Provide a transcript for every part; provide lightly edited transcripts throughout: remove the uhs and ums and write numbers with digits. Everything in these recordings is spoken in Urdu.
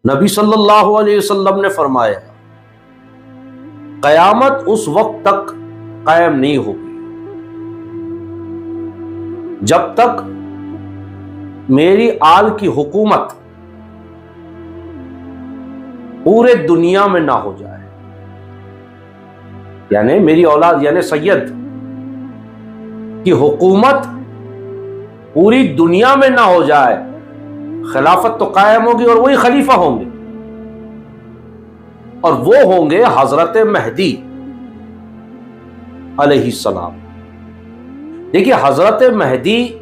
نبی صلی اللہ علیہ وسلم نے فرمایا قیامت اس وقت تک قائم نہیں ہوگی جب تک میری آل کی حکومت پورے دنیا میں نہ ہو جائے، یعنی میری اولاد یعنی سید کی حکومت پوری دنیا میں نہ ہو جائے۔ خلافت تو قائم ہوگی اور وہی خلیفہ ہوں گے، اور وہ ہوں گے حضرت مہدی علیہ السلام۔ دیکھیے حضرت مہدی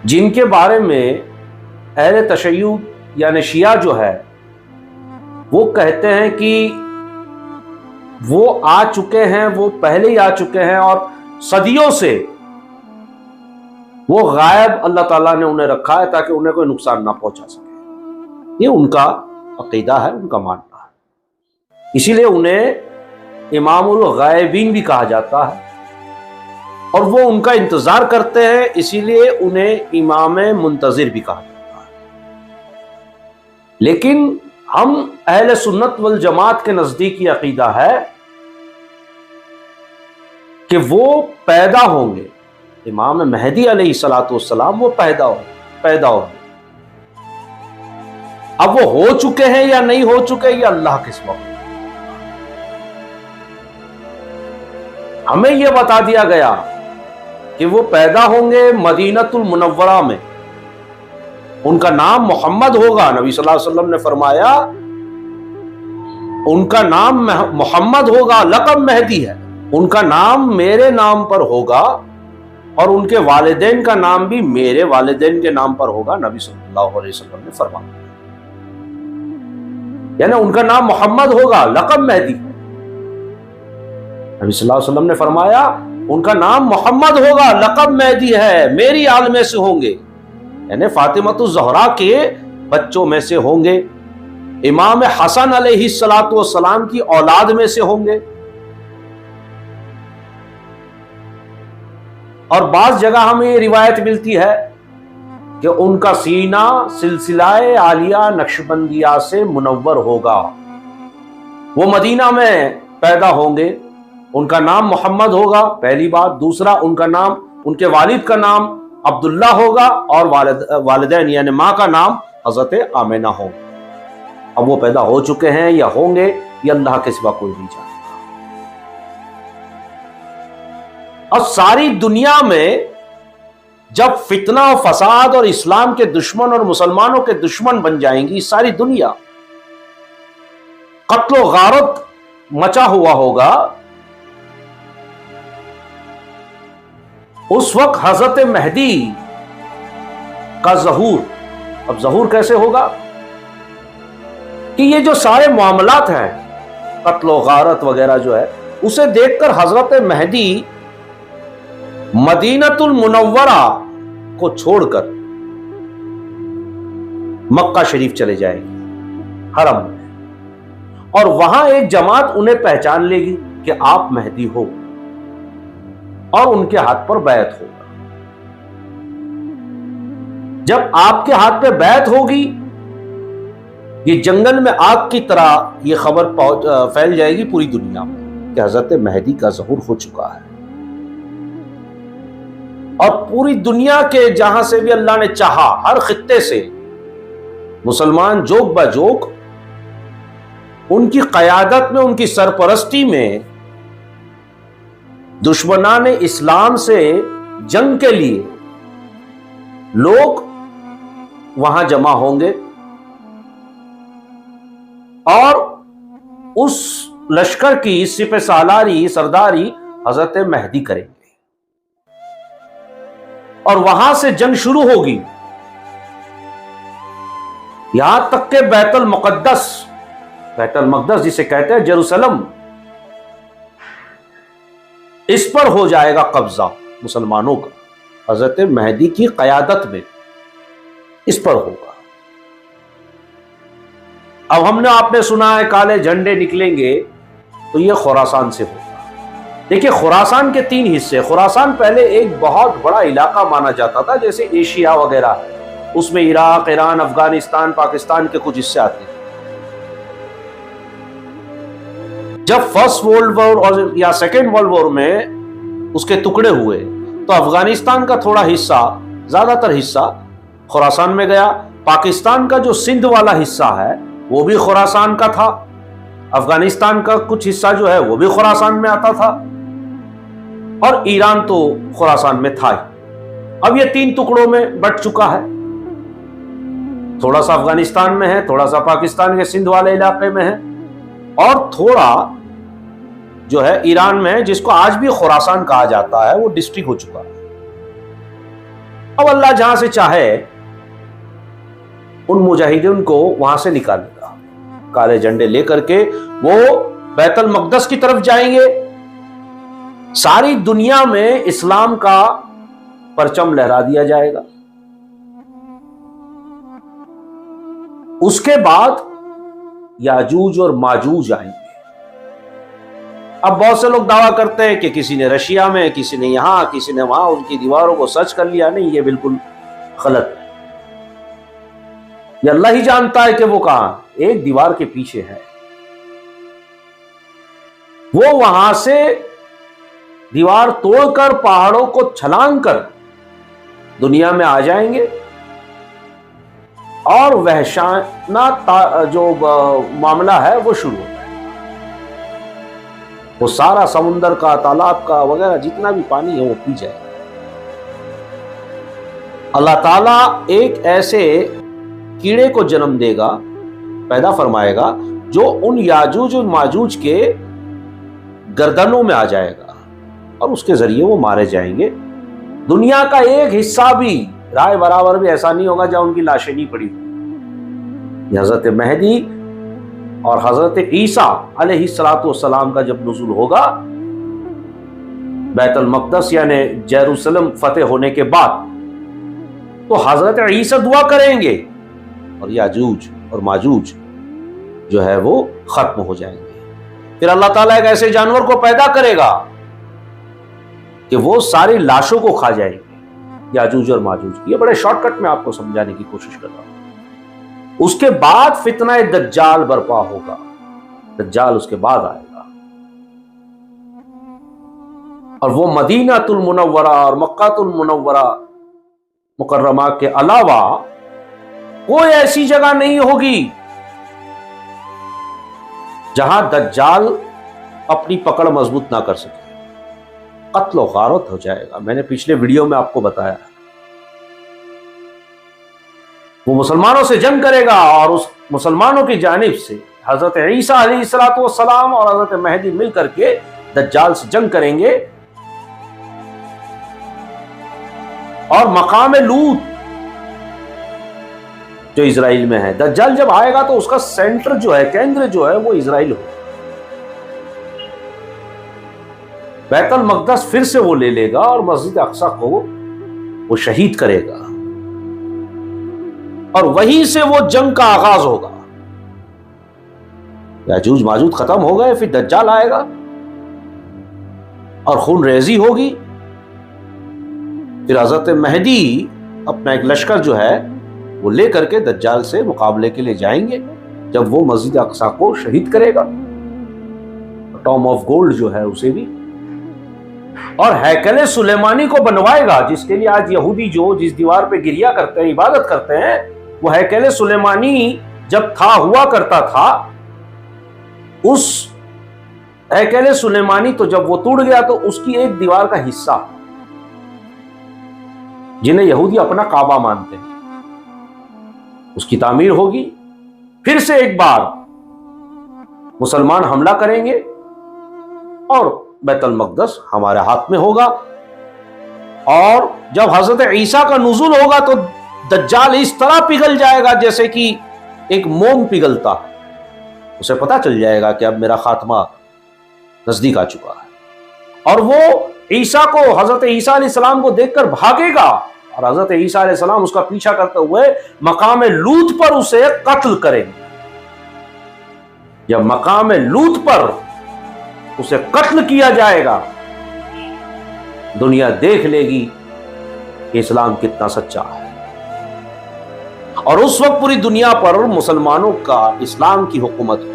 جن کے بارے میں اہل تشیع یعنی شیعہ جو ہے وہ کہتے ہیں کہ وہ آ چکے ہیں، وہ پہلے ہی آ چکے ہیں، اور صدیوں سے وہ غائب اللہ تعالیٰ نے انہیں رکھا ہے تاکہ انہیں کوئی نقصان نہ پہنچا سکے۔ یہ ان کا عقیدہ ہے، ان کا ماننا ہے، اسی لیے انہیں امام الغائبین بھی کہا جاتا ہے، اور وہ ان کا انتظار کرتے ہیں، اسی لیے انہیں امام منتظر بھی کہا جاتا ہے۔ لیکن ہم اہل سنت والجماعت کے نزدیک یہ عقیدہ ہے کہ وہ پیدا ہوں گے، امام مہدی علیہ السلام وہ پیدا ہوں گے۔ اب وہ ہو چکے ہیں یا نہیں ہو چکے یہ اللہ کے سوا، ہمیں یہ بتا دیا گیا کہ وہ پیدا ہوں گے مدینۃ المنورہ میں، ان کا نام محمد ہوگا۔ نبی صلی اللہ علیہ وسلم نے فرمایا ان کا نام محمد ہوگا، لقب مہدی ہے، ان کا نام میرے نام پر ہوگا، اور ان کے والدین کا نام بھی میرے والدین کے نام پر ہوگا، نبی صلی اللہ علیہ وسلم نے فرمایا۔ یعنی ان کا نام محمد ہوگا، لقب مہدی۔ نبی صلی اللہ علیہ وسلم نے فرمایا ان کا نام محمد ہوگا، لقب مہدی ہے، میری آل میں سے ہوں گے، یعنی فاطمۃ الزہرا کے بچوں میں سے ہوں گے، امام حسن علیہ السلام کی اولاد میں سے ہوں گے۔ اور بعض جگہ ہمیں یہ روایت ملتی ہے کہ ان کا سینہ سلسلہ عالیہ نقشبندیہ سے منور ہوگا، وہ مدینہ میں پیدا ہوں گے، ان کا نام محمد ہوگا، پہلی بات۔ دوسرا، ان کا نام، ان کے والد کا نام عبداللہ ہوگا، اور والدین یعنی ماں کا نام حضرت آمنہ ہوگا۔ اب وہ پیدا ہو چکے ہیں یا ہوں گے یہ اللہ کے سوا کوئی نہیں جانتا۔ اور ساری دنیا میں جب فتنہ و فساد اور اسلام کے دشمن اور مسلمانوں کے دشمن بن جائیں گی، ساری دنیا قتل و غارت مچا ہوا ہوگا، اس وقت حضرت مہدی کا ظہور۔ اب ظہور کیسے ہوگا کہ یہ جو سارے معاملات ہیں قتل و غارت وغیرہ جو ہے، اسے دیکھ کر حضرت مہدی مدینۃ المنورہ کو چھوڑ کر مکہ شریف چلے جائیں گے، حرم میں، اور وہاں ایک جماعت انہیں پہچان لے گی کہ آپ مہدی ہو، اور ان کے ہاتھ پر بیعت ہوگا۔ جب آپ کے ہاتھ پہ بیعت ہوگی، یہ جنگل میں آگ کی طرح یہ خبر پھیل جائے گی پوری دنیا میں کہ حضرت مہدی کا ظہور ہو چکا ہے، اور پوری دنیا کے جہاں سے بھی اللہ نے چاہا ہر خطے سے مسلمان جوک بجوک ان کی قیادت میں، ان کی سرپرستی میں دشمنان اسلام سے جنگ کے لیے لوگ وہاں جمع ہوں گے، اور اس لشکر کی سپہ سالاری سرداری حضرت مہدی کریں گے، اور وہاں سے جنگ شروع ہوگی، یہاں تک کہ بیت المقدس جسے کہتے ہیں جیروسلم، اس پر ہو جائے گا قبضہ مسلمانوں کا، حضرت مہدی کی قیادت میں اس پر ہوگا۔ اب ہم نے آپ نے سنا ہے کالے جھنڈے نکلیں گے، تو یہ خراسان سے ہوگا۔ دیکھیں خراسان کے 3 حصے۔ خراسان پہلے ایک بہت بڑا علاقہ مانا جاتا تھا، جیسے ایشیا وغیرہ، اس میں عراق، ایران، افغانستان، پاکستان کے کچھ حصے آتے ہیں۔ جب فرسٹ ورلڈ وار اور یا سیکنڈ ورلڈ وار میں اس کے ٹکڑے ہوئے تو افغانستان کا تھوڑا حصہ، زیادہ تر حصہ خراسان میں گیا۔ پاکستان کا جو سندھ والا حصہ ہے وہ بھی خراسان کا تھا، افغانستان کا کچھ حصہ جو ہے وہ بھی خراسان میں آتا تھا، اور ایران تو خراسان میں تھا ہی۔ اب یہ 3 ٹکڑوں میں بٹ چکا ہے، تھوڑا سا افغانستان میں ہے، تھوڑا سا پاکستان کے سندھ والے علاقے میں ہے، اور تھوڑا جو ہے ایران میں ہے، جس کو آج بھی خراسان کہا جاتا ہے، وہ ڈسٹرکٹ ہو چکا ہے۔ اب اللہ جہاں سے چاہے ان مجاہدین کو وہاں سے نکالے گا، کالے جھنڈے لے کر کے وہ بیت المقدس کی طرف جائیں گے، ساری دنیا میں اسلام کا پرچم لہرا دیا جائے گا۔ اس کے بعد یاجوج اور ماجوج آئیں گے۔ اب بہت سے لوگ دعویٰ کرتے ہیں کہ کسی نے رشیا میں، کسی نے یہاں، کسی نے وہاں ان کی دیواروں کو سرچ کر لیا۔ نہیں، یہ بالکل غلط ہے، یہ اللہ ہی جانتا ہے کہ وہ کہاں ایک دیوار کے پیچھے ہے۔ وہ وہاں سے دیوار توڑ کر پہاڑوں کو چھلانگ کر دنیا میں آ جائیں گے، اور وحشانہ جو معاملہ ہے وہ شروع ہو جائے گا۔ وہ سارا سمندر کا، تالاب کا وغیرہ جتنا بھی پانی ہے وہ پی جائے گا۔ اللہ تعالیٰ ایک ایسے کیڑے کو جنم دے گا، پیدا فرمائے گا، جو ان یاجوج اور ماجوج کے گردنوں میں آ جائے گا، اور اس کے ذریعے وہ مارے جائیں گے۔ دنیا کا ایک حصہ بھی رائے برابر بھی ایسا نہیں ہوگا جہاں ان کی لاشیں نہیں پڑی ہوئی۔ حضرت مہدی اور حضرت عیسیٰ علیہ الصلوۃ والسلام کا جب نزول ہوگا بیت المقدس یعنی یروشلم فتح ہونے کے بعد، تو حضرت عیسیٰ دعا کریں گے اور یاجوج اور ماجوج جو ہے وہ ختم ہو جائیں گے۔ پھر اللہ تعالیٰ ایک ایسے جانور کو پیدا کرے گا کہ وہ ساری لاشوں کو کھا جائیں گے، یاجوج اور ماجوج کی۔ یہ بڑے شارٹ کٹ میں آپ کو سمجھانے کی کوشش کر رہا ہوں۔ اس کے بعد فتنہ دجال برپا ہوگا، دجال اس کے بعد آئے گا، اور وہ مدینہ المنورہ اور مکہ المنورہ مکرمہ کے علاوہ کوئی ایسی جگہ نہیں ہوگی جہاں دجال اپنی پکڑ مضبوط نہ کر سکے۔ قتل و غارت ہو جائے گا۔ میں نے پچھلے ویڈیو میں آپ کو بتایا، وہ مسلمانوں سے جنگ کرے گا، اور اس مسلمانوں کی جانب سے حضرت عیسیٰ علیہ الصلوۃ والسلام اور حضرت مہدی مل کر کے دجال سے جنگ کریں گے۔ اور مقام لوط جو اسرائیل میں ہے، دجال جب آئے گا تو اس کا سینٹر جو ہے، کیندر جو ہے وہ اسرائیل ہوگا۔ بیت المقدس پھر سے وہ لے لے گا، اور مسجد اقصی کو وہ شہید کرے گا، اور وہیں سے وہ جنگ کا آغاز ہوگا۔ یاجوج ماجوج ختم ہو گئے، پھر دجال آئے گا اور خون ریزی ہوگی۔ پھر حضرت مہدی اپنا ایک لشکر جو ہے وہ لے کر کے دجال سے مقابلے کے لیے جائیں گے، جب وہ مسجد اقصی کو شہید کرے گا، ٹام آف گولڈ جو ہے اسے بھی، اور ہیکل سلیمانی کو بنوائے گا، جس کے لیے آج یہودی جو جس دیوار پہ گریا کرتے ہیں، عبادت کرتے ہیں، وہ ہیکل سلیمانی جب ہوا کرتا تھا، اس ہیکل سلیمانی تو جب وہ ٹوٹ گیا تو اس کی ایک دیوار کا حصہ، جنہیں یہودی اپنا کعبہ مانتے ہیں، اس کی تعمیر ہوگی۔ پھر سے ایک بار مسلمان حملہ کریں گے، اور بیت المقدس ہمارے ہاتھ میں ہوگا۔ اور جب حضرت عیسیٰ کا نزول ہوگا تو دجال اس طرح پگھل جائے گا جیسے کہ ایک موم پگھلتا، اسے پتا چل جائے گا کہ اب میرا خاتمہ نزدیک آ چکا ہے، اور وہ عیسیٰ کو، حضرت عیسیٰ علیہ السلام کو دیکھ کر بھاگے گا، اور حضرت عیسیٰ علیہ السلام اس کا پیچھا کرتے ہوئے مقام لوط پر اسے قتل کریں گے۔ جب مقام لوط پر اسے قتل کیا جائے گا، دنیا دیکھ لے گی کہ اسلام کتنا سچا ہے۔ اور اس وقت پوری دنیا پر مسلمانوں کا اسلام کی حکومت ہو،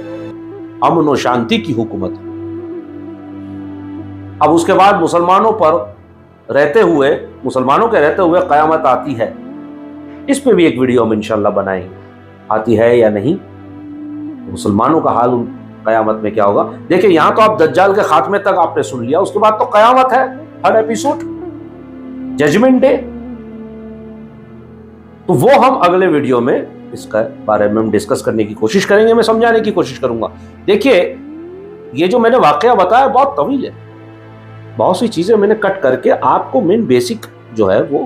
امن و شانتی کی حکومت ہو۔ اب اس کے بعد مسلمانوں کے رہتے ہوئے قیامت آتی ہے، اس پہ بھی ایک ویڈیو ہم انشاءاللہ بنائیں گے، آتی ہے یا نہیں، مسلمانوں کا حال قیامت میں کیا ہوگا۔ دیکھیں یہاں تو آپ دجال کے خاتمے تک آپ نے سن لیا، اس کے بعد تو قیامت ہے، ہر ایپیسوڈ ججمنٹ ڈے، تو وہ ہم اگلے ویڈیو میں اس کے بارے میں ہم ڈسکس کرنے کی کوشش کریں گے، میں سمجھانے کی کوشش کروں گا۔ دیکھیے یہ جو میں نے واقعہ بتایا بہت طویل ہے، بہت سی چیزیں میں نے کٹ کر کے آپ کو مین بیسک جو ہے وہ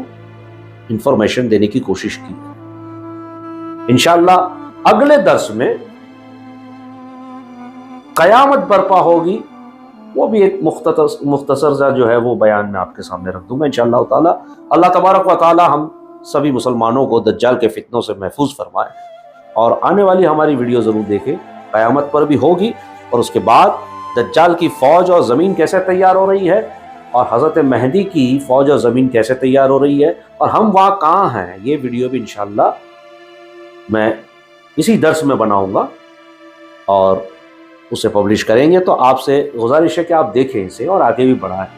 انفارمیشن دینے کی کوشش کی۔ انشاءاللہ اگلے درس میں قیامت برپا ہوگی، وہ بھی ایک مختصر سا جو ہے وہ بیان میں آپ کے سامنے رکھ دوں گا انشاءاللہ تعالی۔ اللہ تبارک و تعالی ہم سبھی مسلمانوں کو دجال کے فتنوں سے محفوظ فرمائے، اور آنے والی ہماری ویڈیو ضرور دیکھیں، قیامت پر بھی ہوگی، اور اس کے بعد دجال کی فوج اور زمین کیسے تیار ہو رہی ہے، اور حضرت مہدی کی فوج اور زمین کیسے تیار ہو رہی ہے، اور ہم وہاں کہاں ہیں، یہ ویڈیو بھی انشاءاللہ میں اسی درس میں بناؤں گا اور اسے پبلش کریں گے۔ تو آپ سے گزارش ہے کہ آپ دیکھیں اسے اور آگے بھی بڑھائیں۔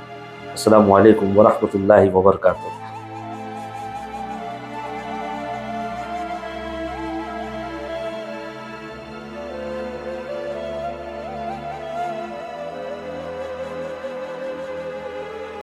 السلام علیکم ورحمۃ اللہ وبرکاتہ۔